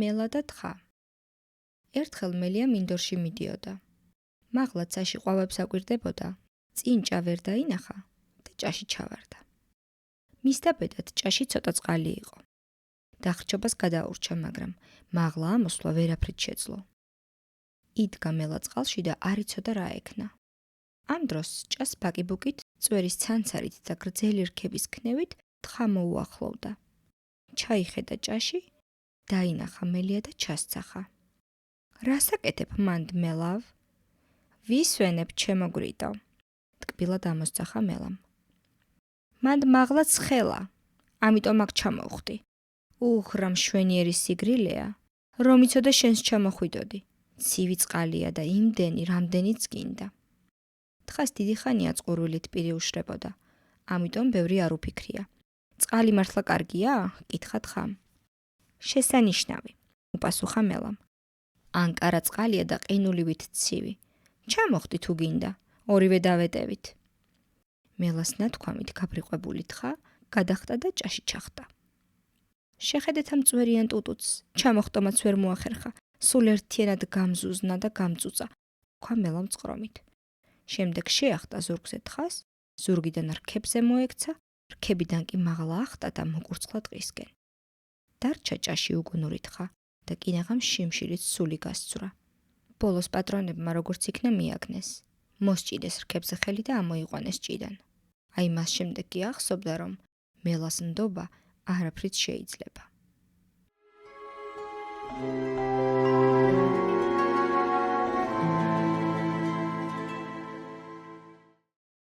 მელა და თხა. ერთხელ მელია მინდორში მიდიოდა. მაღლა ცაში ყვავებს აკვირდებოდა, წინ ჭა ვერ დაინახა და ჭაში ჩავარდა. მის დაბედად ჭაში ცოტა წყალი იყო. დახრჩობას გადაურჩა, მაგრამ მაღლა ამოსვლა ვერაფრით შეძლო. იდგა მელა წყალში და არ იცოდა რა ექნა. ამ დროს ჭას ბაკიბუკით, წვერის ცანცარით და გრძელი რქების ქნევით თხა მოუახლოვდა. ჩაიხედა ჭაში, დაინახა მელია და ჩასცახა. რას აკეთებ მანდ მელავ? ვისვენებ ჩემო გრიტო, ტკბილად ამოსძახა მელამ. მანდ მაღლა ცხელა, ამიტომ აქ ჩამოვხდი. რა მშვენიერი სიგრილეა, რომ იცოდა შენს ჩამოხვიდოდი. ცივი წყალია და იმდენი, რამდენიც გინდა. თხას დიდი ხანია წყურვილით პირი უშრებოდა, ამიტომ ბევრი არ უფიქრია. წყალი მართლა კარგია? კითხა თხამ. შესანიშნავი, უპასუხა მელამ. ანკარა წყალია და ყინულივით ცივი. ჩამოხდი თუ გინდა, ორივე დავეტევით. მელას ნათქვამით გაბრიყვებული თხა გადახტა და ჭაში ჩახტა. შეხედეთ ამ წვერიან ტუტუც, ჩამოხტომაც ვერ მოახერხა, სულ ერთიანად გამზუზნა და გამწუწა, თქვა მელამ წყრომით. შემდეგ შეახტა ზურგზე თხას, ზურგიდან რქებზე მოექცა, რქებიდან კი მაღლა ახტა და მოკურცხლა ტყისკენ. დარჩა ჭაში უგუნური თხა და კინაღამ შიმშილით სული გასცურა. ბოლოს პატრონებმა როგორც იქნა მიაგნეს. მოსჭიდეს რქებზე ხელი და ამოიყვანეს ჭიდან. აი მას შემდეგ კი ახსოვდა, რომ მელას ნდობა არაფრით შეიძლება.